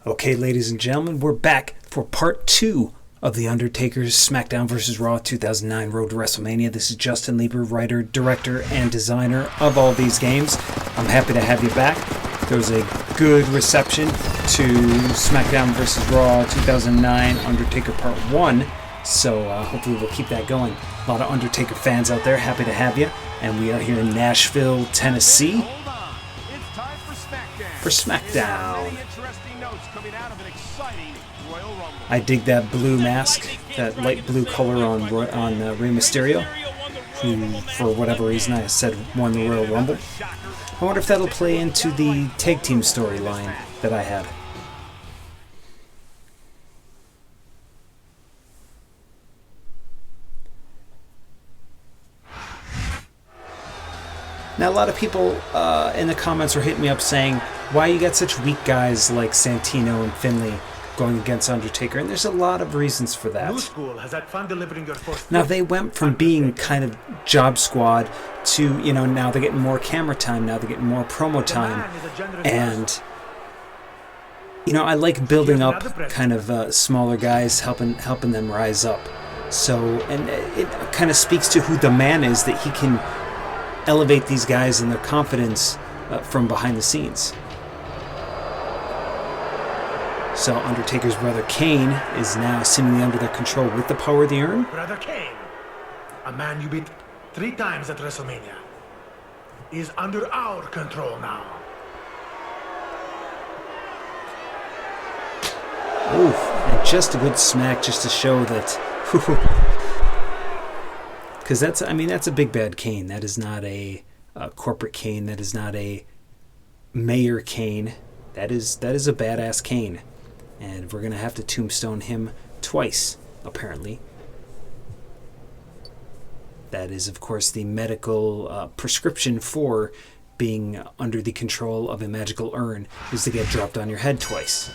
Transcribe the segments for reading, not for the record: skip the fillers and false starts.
Okay, ladies and gentlemen, we're back for part 2 of the Undertaker's SmackDown vs. Raw 2009 Road to WrestleMania. This is Justin Leeper, writer, director, and designer of all these games. I'm happy to have you back. There was a good reception to SmackDown vs. Raw 2009 Undertaker Part 1, so hopefully we'll keep that going. A lot of Undertaker fans out there, happy to have you. And we are here in Nashville, Tennessee for SmackDown. I dig that blue mask, that light blue color on Rey Mysterio, who, for whatever reason, I said won the Royal Rumble. I wonder if that'll play into the tag team storyline that I had. Now, a lot of people in the comments were hitting me up saying, why you got such weak guys like Santino and Finlay going against Undertaker, and there's a lot of reasons for that. Now, they went from being kind of job squad to, now they're getting more camera time, now they're getting more promo time, and, I like building up kind of smaller guys, helping them rise up. So, and it kind of speaks to who the man is, that he can elevate these guys and their confidence from behind the scenes. So Undertaker's brother Kane is now seemingly under their control with the power of the urn. Brother Kane, a man you beat 3 times at WrestleMania, is under our control now. Oof, and just a good smack just to show that, because that's a big bad Kane. That is not a corporate Kane. That is not a Mayor Kane. That is a badass Kane. And we're going to have to tombstone him twice, apparently. That is, of course, the medical prescription for being under the control of a magical urn, is to get dropped on your head twice.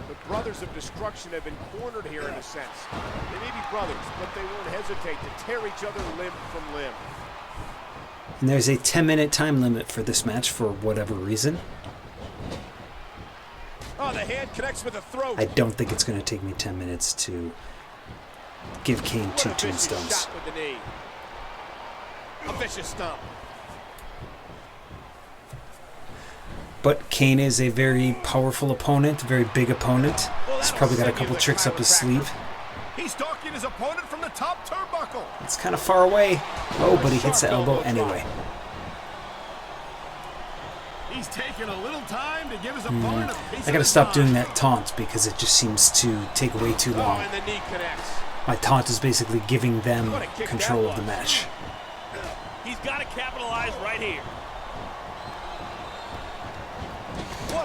The Brothers of Destruction have been cornered here in a sense. They may be brothers, but they won't hesitate to tear each other limb from limb. And there's a 10-minute time limit for this match for whatever reason. Oh, the hand connects with the throat. I don't think it's going to take me 10 minutes to give Kane 2 tombstones. Shot with the knee. A vicious stomp. But Kane is a very powerful opponent, a very big opponent. He's probably got a couple tricks up his sleeve. He's stalking his opponent from the top turnbuckle. It's kind of far away. Oh, but he hits the elbow anyway. He's taking a little time to give his opponent a piece I gotta stop doing that taunt because it just seems to take way too long. And the knee connects. My taunt is basically giving them control of the match. He's got to capitalize right here.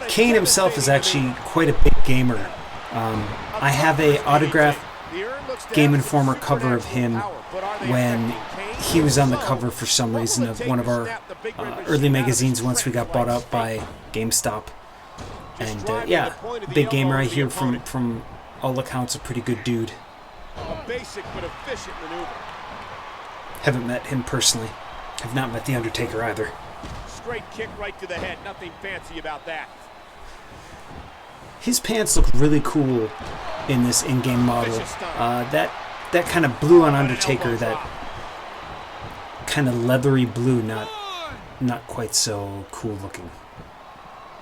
Kane himself is actually quite a big gamer. I have a autographed Game Informer cover of him when he was on the cover for some reason of one of our early magazines once we got bought out by GameStop. And yeah, big gamer. I hear from all accounts a pretty good dude. A basic but efficient maneuver. Haven't met him personally. Have not met the Undertaker either. Straight kick right to the head. Nothing fancy about that. His pants look really cool in this in-game model. That kind of blue on Undertaker, that kind of leathery blue, not quite so cool looking.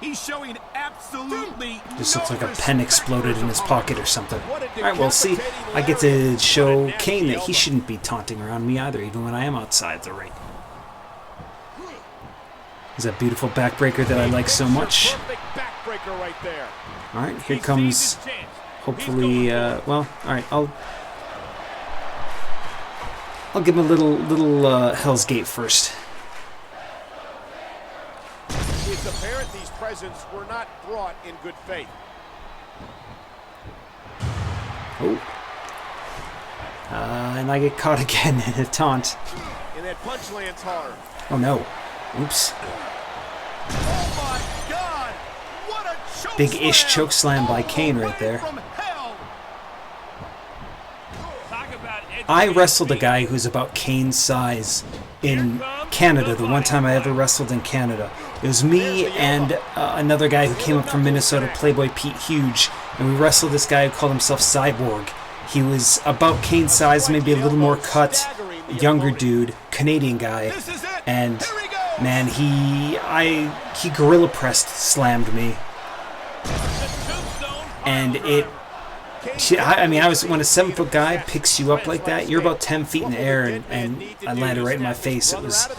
He's showing absolutely just looks like a pen exploded in his pocket or something. Alright, well, see, I get to show Kane that he shouldn't be taunting around me either, even when I am outside the ring. Is that beautiful backbreaker that I like so much. Alright, here comes, hopefully, well, alright, I'll give him a little Hell's Gate first. It's apparent these presents were not brought in good faith. Oh. And I get caught again in a taunt. And that punch lands hard. Oh no. Oops. Oh my God! What a choke Big-ish choke slam by Kane right there. I wrestled a guy who's about Kane's size in Canada, the one time I ever wrestled in Canada. It was me and another guy who came up from Minnesota, Playboy Pete Huge, and we wrestled this guy who called himself Cyborg. He was about Kane's size, maybe a little more cut, younger dude, Canadian guy, and man, he gorilla pressed slammed me, and I was, when a 7-foot guy picks you up like that, you're about 10 feet in the air, and I landed right in my face. It was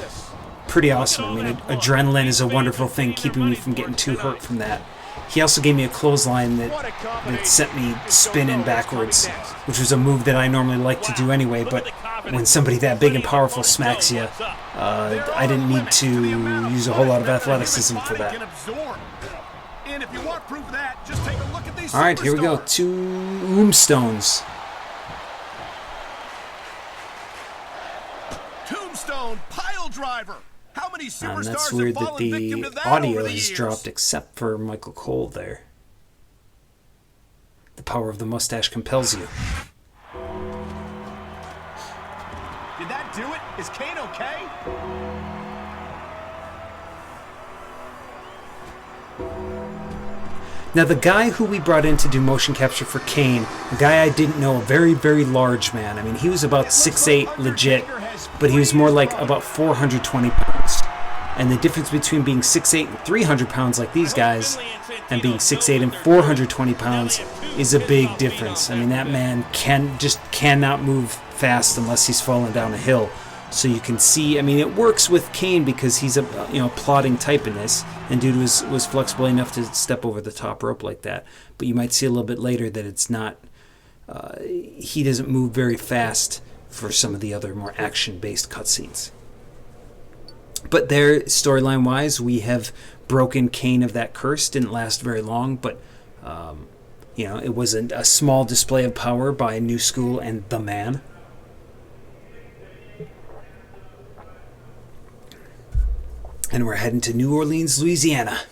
pretty awesome. I mean, adrenaline is a wonderful thing, keeping me from getting too hurt from that. He also gave me a clothesline that sent me spinning backwards, which was a move that I normally like to do anyway, but when somebody that big and powerful smacks you, I didn't need to use a whole lot of athleticism for that. Alright, here we go. Tombstones. Tombstone pile driver. How many superstars And that's weird that the audio is dropped except for Michael Cole there. The power of the mustache compels you. Did that do it? Is Kane okay? Now, the guy who we brought in to do motion capture for Kane, a guy I didn't know, a very, very large man. I mean, he was about 6'8", legit, but he was more like about 420 pounds. And the difference between being 6'8" and 300 pounds like these guys, and being 6'8" and 420 pounds, is a big difference. I mean, that man cannot move fast unless he's falling down a hill. So you can see, I mean, it works with Kane because he's a plodding type in this, and dude was flexible enough to step over the top rope like that. But you might see a little bit later that it's not, he doesn't move very fast for some of the other more action-based cutscenes. But there, storyline-wise, we have broken Kane of that curse. Didn't last very long, but it was a small display of power by New School and The Man. And we're heading to New Orleans, Louisiana.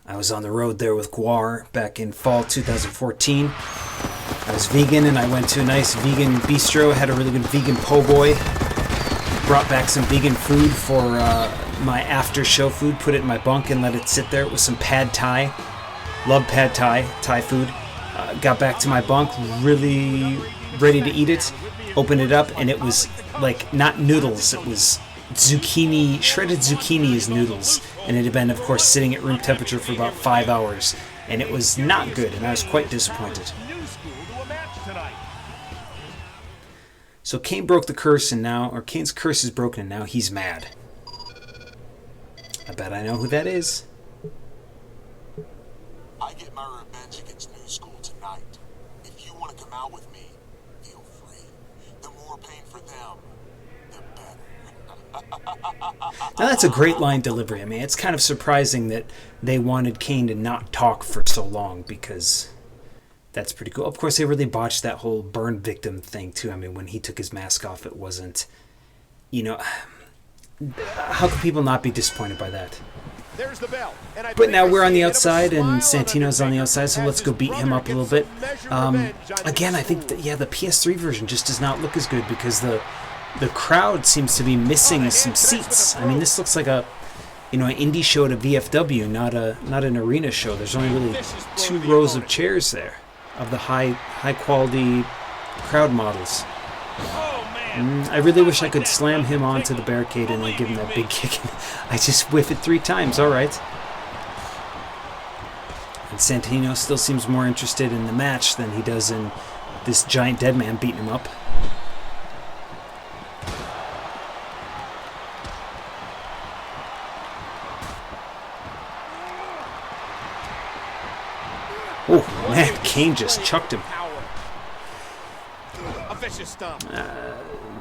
I was on the road there with Guar back in fall 2014. I was vegan, and I went to a nice vegan bistro, had a really good vegan po' boy. Brought back some vegan food for my after-show food, put it in my bunk and let it sit there. It was some pad thai. Love pad thai, Thai food. Got back to my bunk, really ready to eat it. Opened it up, and it was like not noodles, it was zucchini, shredded zucchini as noodles, and it had been, of course, sitting at room temperature for about 5 hours, and it was not good, and I was quite disappointed. So Kane broke the curse, and now, or Kane's curse is broken, and now he's mad. I bet I know who that is. I get my revenge against New School tonight. If you want to come out with me, feel free. The more pain for them, the better. Now that's a great line delivery. I mean, it's kind of surprising that they wanted Kane to not talk for so long, because that's pretty cool. Of course, they really botched that whole burn victim thing too. I mean, when he took his mask off, it wasn't, how can people not be disappointed by that? There's the bell. But now we're on the outside, and Santino's on the outside, so let's go beat him up a little bit. Again, I think that, the PS3 version just does not look as good because the crowd seems to be missing some seats. I mean, this looks like an indie show at a VFW, not an arena show. There's only really 2 rows of chairs there of the high quality crowd models. I really wish I could slam him onto the barricade and then give him that big kick. I just whiff it 3 times. All right. And Santino still seems more interested in the match than he does in this giant dead man beating him up. Oh, man, Kane just chucked him.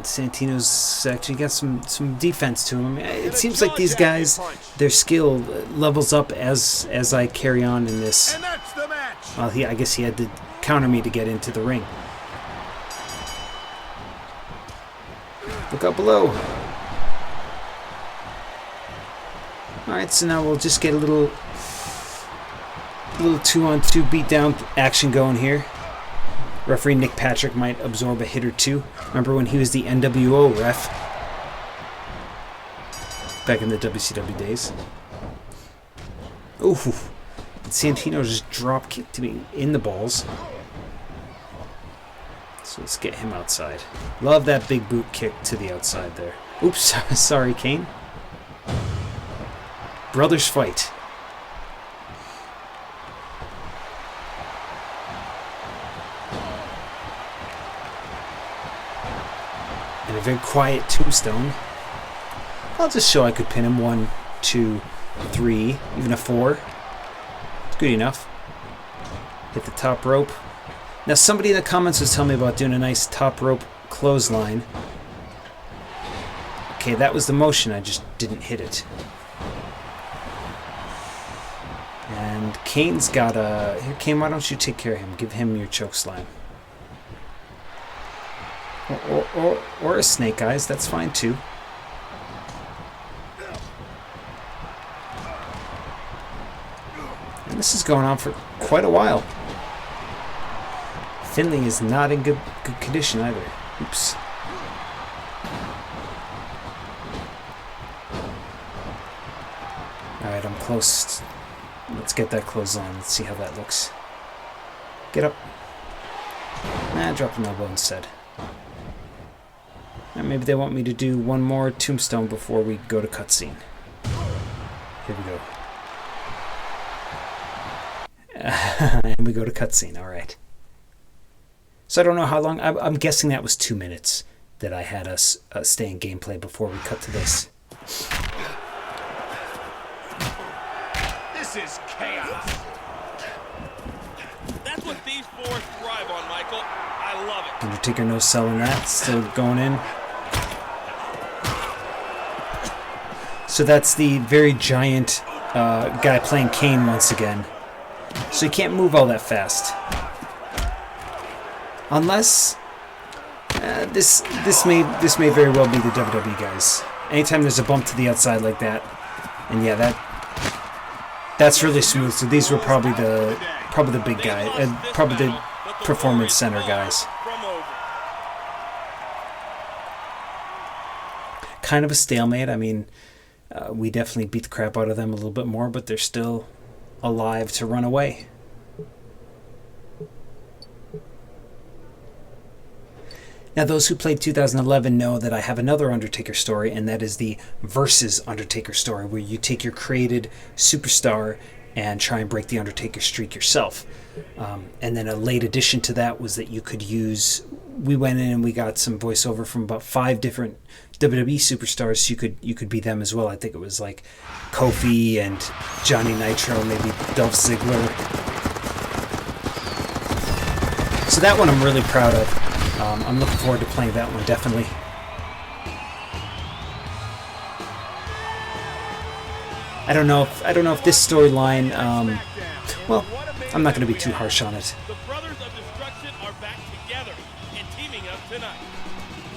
Santino's actually got some defense to him. I mean, it seems like these guys, their skill levels up as I carry on in this. Well, I guess he had to counter me to get into the ring. Look out below. Alright, so now we'll just get a little 2-on-2 beatdown action going here. Referee Nick Patrick might absorb a hit or two. Remember when he was the NWO ref? back in the WCW days. Ooh, Santino just drop kicked me in the balls. So let's get him outside. Love that big boot kick to the outside there. Oops, sorry, Kane. Brothers fight. And a very quiet tombstone. I'll just show I could pin him. 1, 2, 3, even a 4. It's good enough. Hit the top rope. Now somebody in the comments was telling me about doing a nice top rope clothesline. Okay, that was the motion, I just didn't hit it. And Kane's got a... Here, Kane, why don't you take care of him? Give him your choke slam. Or a snake eyes, that's fine too. And this is going on for quite a while. Finlay is not in good condition either. Oops. Alright, I'm close. Let's get that clothesline. Let's see how that looks. Get up. Nah, drop an elbow instead. And maybe they want me to do one more tombstone before we go to cutscene. Here we go. And we go to cutscene, alright. So I don't know how long. I'm guessing that was 2 minutes that I had us stay in gameplay before we cut to this. This is chaos. That's what these four thrive on, Michael. I love it. Undertaker no selling that. Still going in. So that's the very giant guy playing Kane once again. So he can't move all that fast. Unless this may very well be the WWE guys. Anytime there's a bump to the outside like that, and yeah, that's really smooth. So these were probably the big guy, probably the Performance Center guys. Kind of a stalemate. I mean, we definitely beat the crap out of them a little bit more, but they're still alive to run away. Now, those who played 2011 know that I have another Undertaker story, and that is the Versus Undertaker story, where you take your created superstar and try and break the Undertaker streak yourself. And then a late addition to that was that you could use... We went in and we got some voiceover from about 5 different WWE superstars. So you could be them as well. I think it was like Kofi and Johnny Nitro, maybe Dolph Ziggler. So that one I'm really proud of. I'm looking forward to playing that one, definitely. I don't know if this storyline. Well, I'm not going to be too harsh on it. The Brothers of Destruction are back together and teaming up tonight.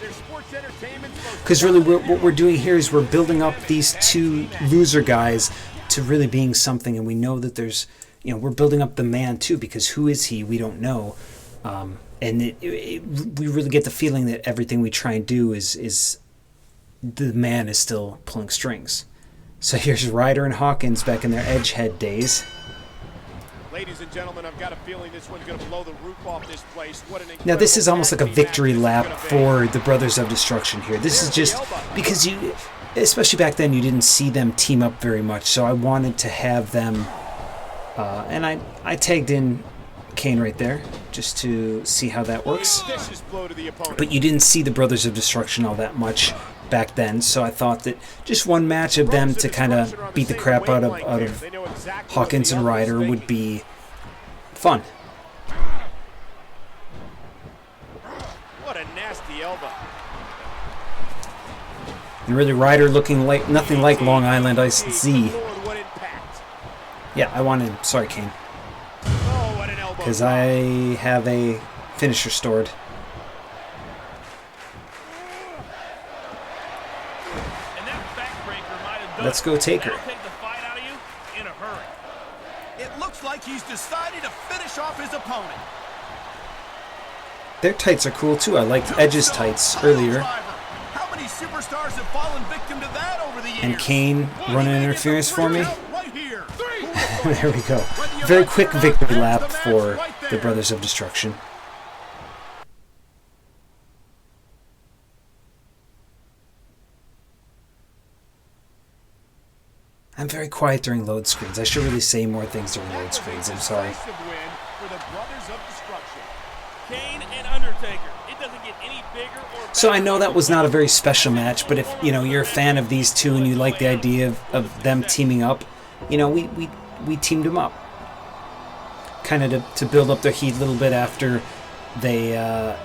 Their sports entertainment. Because really, what we're doing here is we're building up these 2 loser guys to really being something, and we know that there's, we're building up the man too, because who is he? We don't know. And we really get the feeling that everything we try and do is the man is still pulling strings. So here's Ryder and Hawkins back in their Edgehead days. Ladies and gentlemen, I've got a feeling this one's going to blow the roof off this place. Now this is almost like a victory lap for the Brothers of Destruction here. This is just because especially back then, you didn't see them team up very much. So I wanted to have them, and I tagged in Kane right there just to see how that works. But you didn't see the Brothers of Destruction all that much back then, so I thought that just one match of them to kind of beat the crap out of Hawkins and Ryder would be fun. What a nasty elbow. And really, Ryder looking like nothing like Long Island Ice Z. Yeah, I wanted. Sorry, Kane. Because I have a finisher stored. Let's go, Taker. It looks like he's decided to finish off his opponent. Their tights are cool too. I liked Edge's tights earlier. How many superstars have fallen victim to that over the years? And Kane running interference for me. Right here. There we go. Very quick victory lap for the Brothers of Destruction. I'm very quiet during load screens. I should really say more things during load screens. I'm sorry. Kane and Undertaker. It doesn't get any bigger or So I know that was not a very special match, but if you're a fan of these two and you like the idea of them teaming up, we teamed them up, kind of to build up their heat a little bit after they,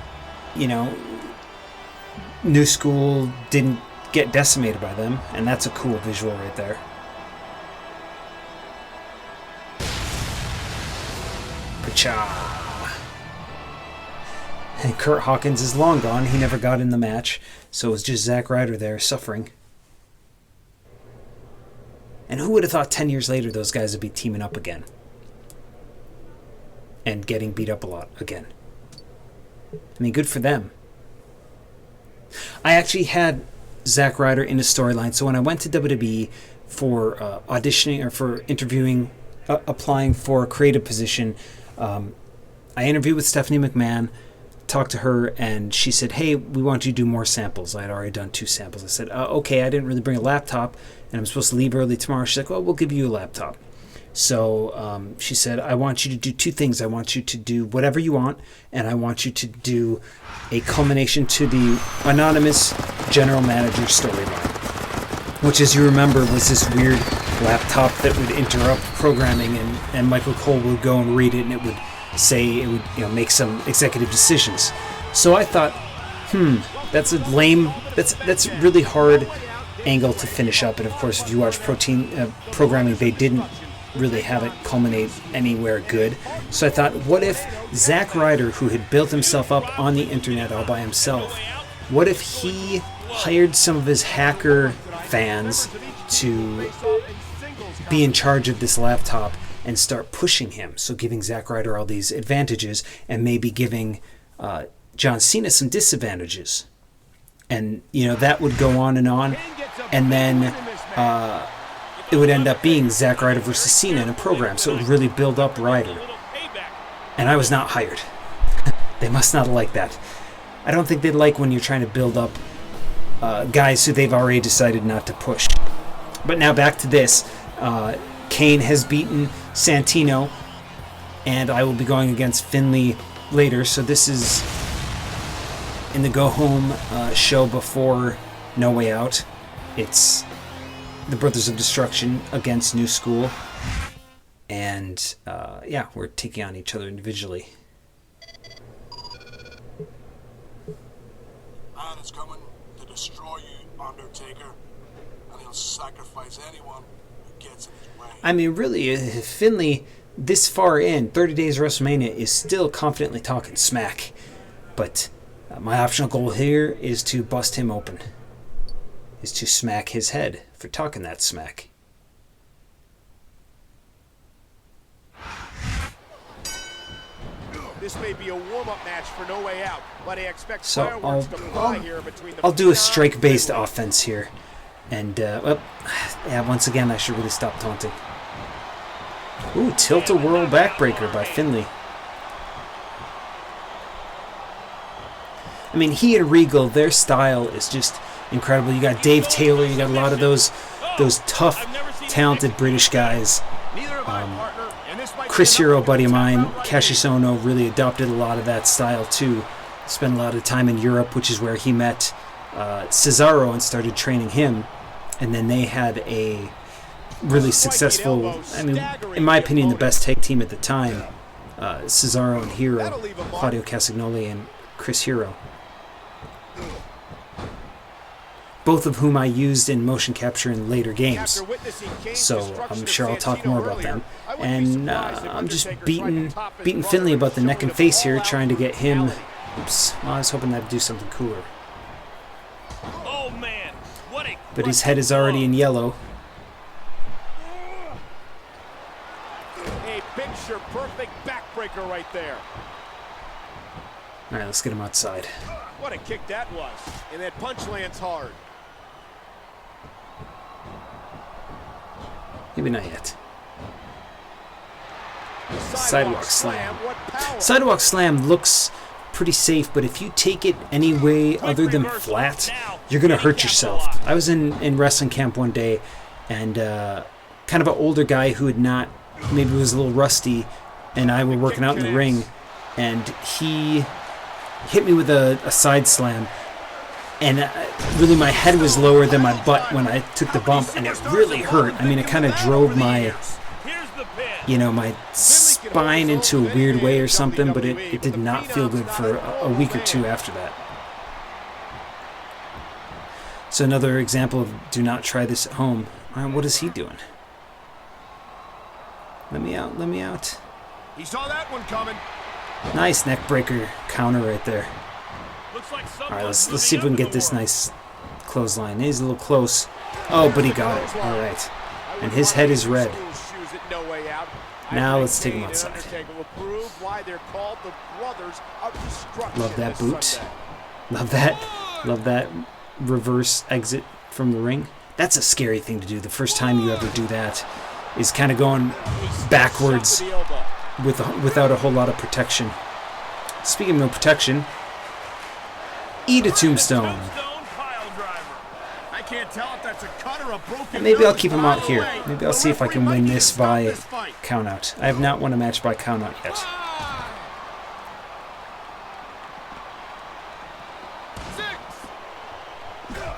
New School didn't get decimated by them, and that's a cool visual right there. Pacha. And Kurt Hawkins is long gone. He never got in the match, so it was just Zack Ryder there suffering. And who would have thought 10 years later those guys would be teaming up again? And getting beat up a lot again. I mean, good for them. I actually had Zack Ryder in a storyline, so when I went to WWE for auditioning or for interviewing, applying for a creative position, I interviewed with Stephanie McMahon, talked to her, and she said, hey, we want you to do more samples. I had already done 2 samples. I said, okay, I didn't really bring a laptop, and I'm supposed to leave early tomorrow. She's like, well, we'll give you a laptop. So she said, I want you to do 2 things. I want you to do whatever you want, and I want you to do a culmination to the anonymous general manager storyline, which, as you remember, was this weird laptop that would interrupt programming, and Michael Cole would go and read it, and it would say, it would make some executive decisions. So I thought, that's a lame, that's a really hard angle to finish up. And of course, if you watch programming, they didn't really have it culminate anywhere good. So I thought, what if Zack Ryder, who had built himself up on the internet all by himself, what if he hired some of his hacker fans to be in charge of this laptop and start pushing him, so giving Zack Ryder all these advantages and maybe giving John Cena some disadvantages. And, that would go on, and then it would end up being Zack Ryder versus Cena in a program, so it would really build up Ryder. And I was not hired. They must not like that. I don't think they like when you're trying to build up guys who they've already decided not to push. But now back to this. Kane has beaten Santino, and I will be going against Finlay later. So this is in the go-home show before No Way Out. It's the Brothers of Destruction against New School. And, we're taking on each other individually. Man is coming to destroy you, Undertaker, and he'll sacrifice anyone who gets in his way. I mean, really, Finlay, this far in, 30 days of WrestleMania, is still confidently talking smack. But my optional goal here is to bust him open. Is to smack his head for talking that smack. This may be a warm-up match for No Way Out, but I expect So fireworks to fly here between the I'll do a strike-based offense here. And, once again, I should really stop taunting. Ooh, tilt-a-whirl backbreaker by Finlay. I mean, he and Regal, their style is just incredible. You got Dave Taylor, you got a lot of those tough, talented British guys. Chris Hero, buddy of mine, Cassius Ohno, really adopted a lot of that style too. Spent a lot of time in Europe, which is where he met Cesaro and started training him. And then they had a really successful, I mean, in my opinion, the best tag team at the time. Cesaro and Hero, Claudio Castagnoli and Chris Hero. Both of whom I used in motion capture in later games. So I'm sure I'll talk more about them. And I'm just beating Finlay about the neck and face here, trying to get him. Oops, well, I was hoping that'd do something cooler. Oh man, what a But his head is already in yellow. A picture perfect backbreaker right there. All right, let's get him outside. What a kick that was. And that punch lands hard. Maybe not yet. Sidewalk slam. What power. Sidewalk slam looks pretty safe, but if you take it any way other than flat, you're going to hurt yourself. I was in wrestling camp one day, and kind of an older guy who had not, maybe was a little rusty, and I were working out in the ring, and he hit me with a side slam, and really my head was lower than my butt when I took the bump, and it really hurt. I mean, it kind of drove my, my spine into a weird way or something, but it did not feel good for a week or two after that. So another example of do not try this at home. What is he doing? Let me out, let me out. He saw that one coming. Nice neck breaker counter right there. All right, let's see if we can get this nice clothesline. He's a little close. Oh, but he got it. All right. And his head is red. Now let's take him outside. Love that boot. Love that. Love that reverse exit from the ring. That's a scary thing to do. The first time you ever do that is kind of going backwards without a whole lot of protection. Speaking of no protection, eat a tombstone. I can't tell if that's a cut or a broken. And maybe I'll keep him out here. Maybe I'll see if I can win this by countout. I have not won a match by countout yet.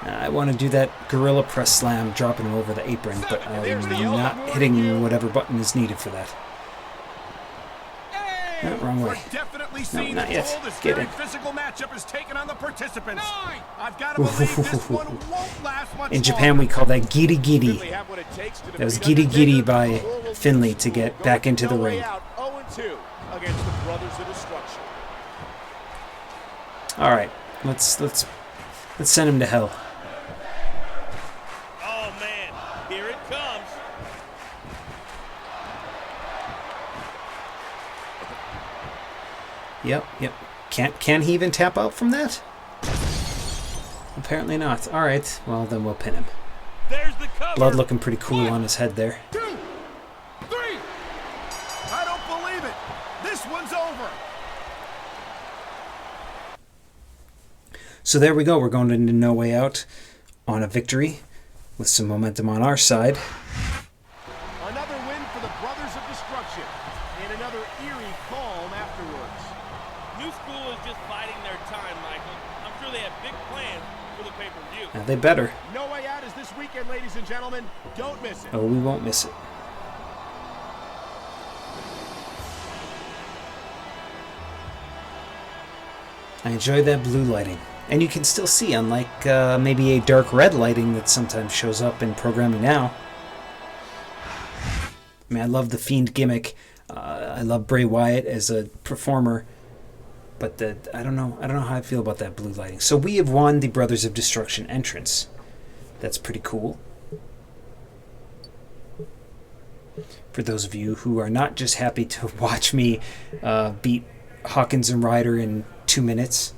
I want to do that gorilla press slam, dropping him over the apron, but I'm not hitting whatever button is needed for that. No, wrong way. No, not yet. Get in. In Japan, we call that giri giri. That was giri giri by Finlay to get back into the ring. All right, let's send him to hell. Oh man, here it comes. Yep. Can he even tap out from that? Apparently not. All right, well then we'll pin him. There's the cover. Blood looking pretty cool on his head there. 2, 3. I don't believe it. This one's over. So there we go. We're going into No Way Out on a victory with some momentum on our side. Another win for the Brothers of Destruction, and another eerie calm afterwards. New School is just biding their time, Michael. I'm sure they have big plans for the pay-per-view. Now they better. No Way Out is this weekend, ladies and gentlemen. Don't miss it. Oh, we won't miss it. I enjoy that blue lighting. And you can still see, unlike maybe a dark red lighting that sometimes shows up in programming now. I mean, I love the Fiend gimmick. I love Bray Wyatt as a performer. But I don't know how I feel about that blue lighting. So we have won the Brothers of Destruction entrance. That's pretty cool. For those of you who are not just happy to watch me beat Hawkins and Ryder in 2 minutes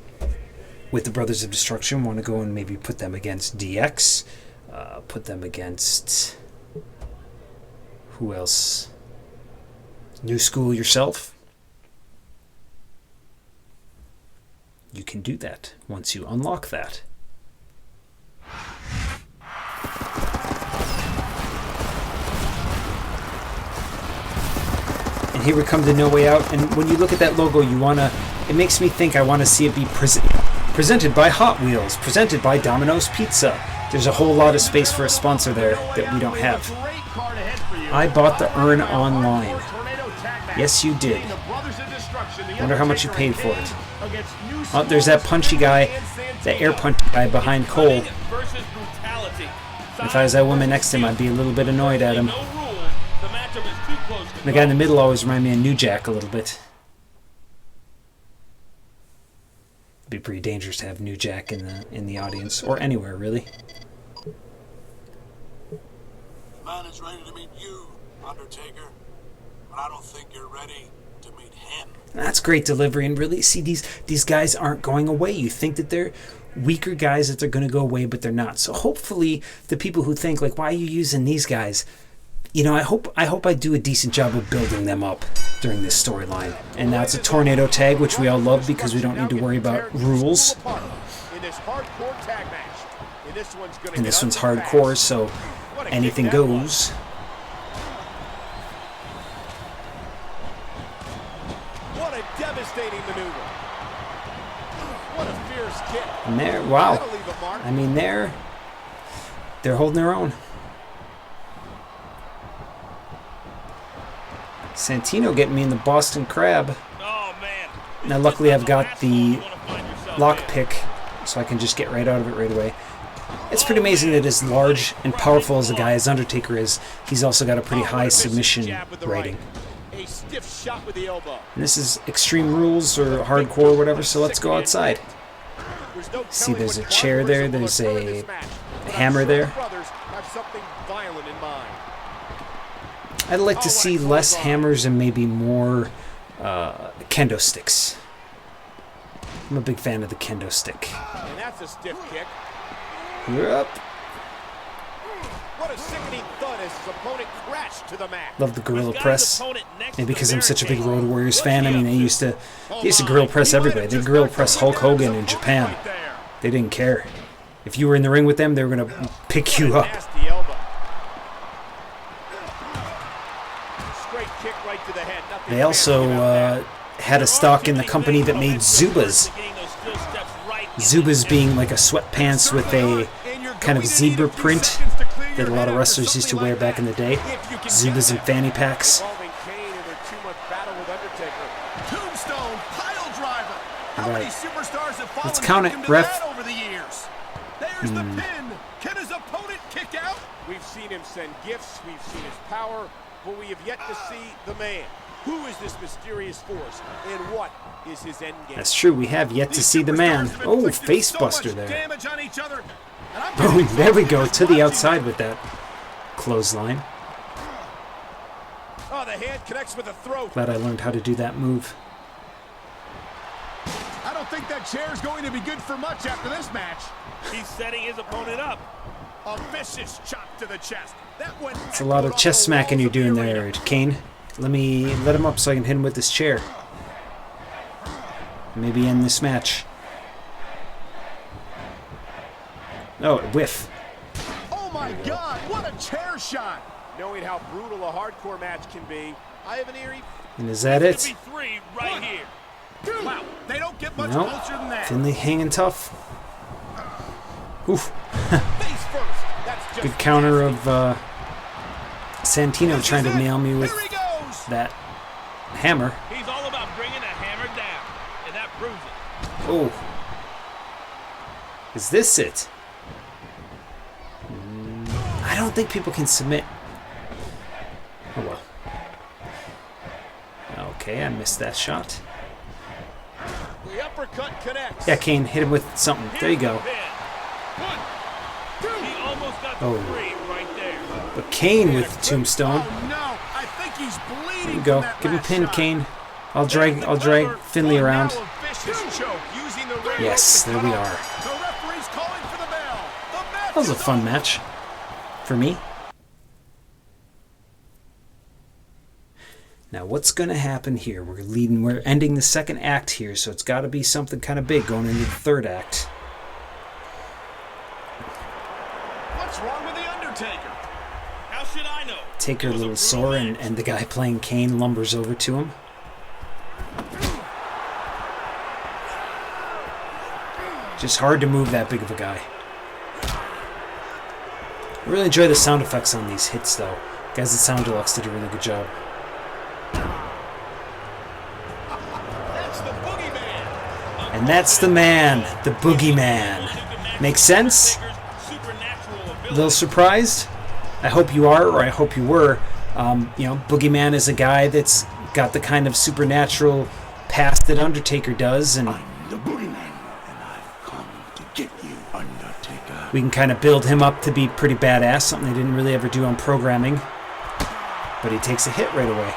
with the Brothers of Destruction, want to go and maybe put them against DX, put them against who else? New School yourself. You can do that once you unlock that. And here we come to No Way Out, and when you look at that logo, it makes me think I want to see it be presented by Hot Wheels, presented by Domino's Pizza. There's a whole lot of space for a sponsor there that we don't have. I bought the urn online. Yes, you did. Wonder how much you paid for it. Oh, there's that punchy guy, that air punch guy behind Cole. If I was that woman next to him, I'd be a little bit annoyed at him. The guy in the middle always reminds me of New Jack a little bit. It'd be pretty dangerous to have New Jack in the audience, or anywhere really. The man is ready to meet you, Undertaker, but I don't think you're ready to meet him. That's great delivery, and really, see, these guys aren't going away. You think that they're weaker guys, that they're going to go away, but they're not. So hopefully the people who think, like, why are you using these guys? You know, I hope I do a decent job of building them up during this storyline. And now it's a tornado tag, which we all love because we don't need to worry about rules. And this one's hardcore, so anything goes. What a devastating maneuver. What a fierce kick. And there, wow. I mean, they're holding their own. Santino getting me in the Boston Crab. Oh, man. Now, luckily, I've got the lockpick, so I can just get right out of it right away. It's pretty amazing that as large and powerful as a guy as Undertaker is, he's also got a pretty high submission rating. A stiff shot with the elbow. And this is Extreme Rules or Hardcore or whatever, so let's go outside. See, there's a chair there, there's a hammer there. I'd like to see less hammers and maybe more kendo sticks. I'm a big fan of the kendo stick. And that's a stiff kick. Yep. What a sickening thud as his opponent crashed to the mat. Love the gorilla press. Maybe because I'm such a big Road Warriors fan. I mean, they used to gorilla press everybody. They gorilla press Hulk Hogan in Japan. They didn't care. If you were in the ring with them, they were going to pick you up. They also had a stock in the company that made Zubaz. Zubaz being like a sweatpants with a kind of zebra print that a lot of wrestlers used to wear back in the day. Zubaz and fanny packs. Right. Let's count it, ref. We've seen him send gifts, we've seen his power, but we have yet to see the man. Who is this mysterious force, and what is his end game? That's true, we have yet to see the man. Oh, face buster there. Boom, there we go, to the outside with that clothesline. Oh, the hand connects with the throat. Glad I learned how to do that move. I don't think that chair is going to be good for much after this match. He's setting his opponent up. A vicious chop to the chest. It's a lot of chest smacking you're doing there, Kane. Let him up so I can hit him with this chair. Maybe end this match. Oh, whiff. Oh my God, what a chair shot! Knowing how brutal a hardcore match can be, I have an eerie... And is that it? Three right here. Wow, they don't get much Nope. closer than that. Finlay hanging tough. Oof. Face first. That's just Good counter of Santino trying to nail me with Here he goes. that hammer. He's all about bringing a hammer down, and that proves it. Oh. Is this it? I don't think people can submit. Oh well. Okay, I missed that shot. The uppercut connects. Yeah, Kane, hit him with something. There you go. He almost got the three right there. But Kane with the tombstone. Oh no, I think he's bleeding. There you go. Give him a pin, Kane. I'll drag Finlay around. Yes, there we are. That was a fun match. For me. Now, what's going to happen here? We're ending the second act here, so it's got to be something kind of big going into the third act. What's wrong with the Undertaker? How should I know? Taker a little sore, and the guy playing Kane lumbers over to him. Just hard to move that big of a guy. I really enjoy the sound effects on these hits, though. Guys at Sound Deluxe did a really good job. And that's the man, the boogeyman. Make sense? A little surprised? I hope you are, or I hope you were. Boogeyman is a guy that's got the kind of supernatural past that Undertaker does, and I'm the boogeyman, and I've come to get you, Undertaker. we can kind of build him up to be pretty badass, something they didn't really ever do on programming. But he takes a hit right away.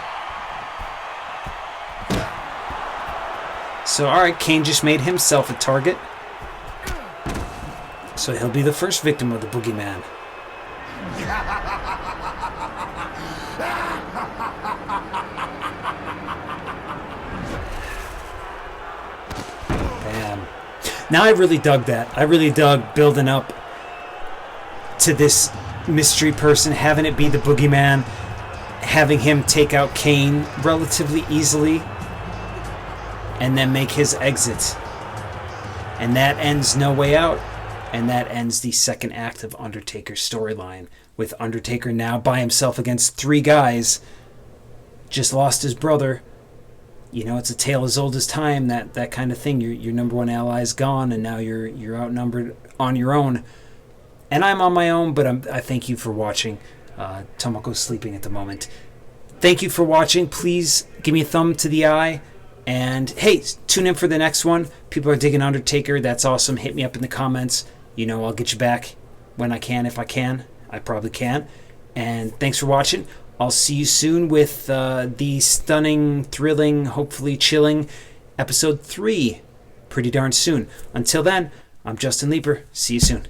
So, alright, Kane just made himself a target. So he'll be the first victim of the boogeyman. Bam. Now I really dug that. I really dug building up to this mystery person, having it be the boogeyman, having him take out Kane relatively easily, and then make his exit. And that ends No Way Out. And that ends the second act of Undertaker's storyline, with Undertaker now by himself against 3 guys. Just lost his brother. You know, it's a tale as old as time, that kind of thing. Your number one ally is gone, and now you're outnumbered on your own. And I'm on my own, but I thank you for watching. Tomoko's sleeping at the moment. Thank you for watching. Please give me a thumb to the eye. And hey, tune in for the next one. People are digging Undertaker. That's awesome. Hit me up in the comments. You know, I'll get you back when I can, if I can. I probably can. And thanks for watching. I'll see you soon with the stunning, thrilling, hopefully chilling episode 3 pretty darn soon. Until then, I'm Justin Leeper. See you soon.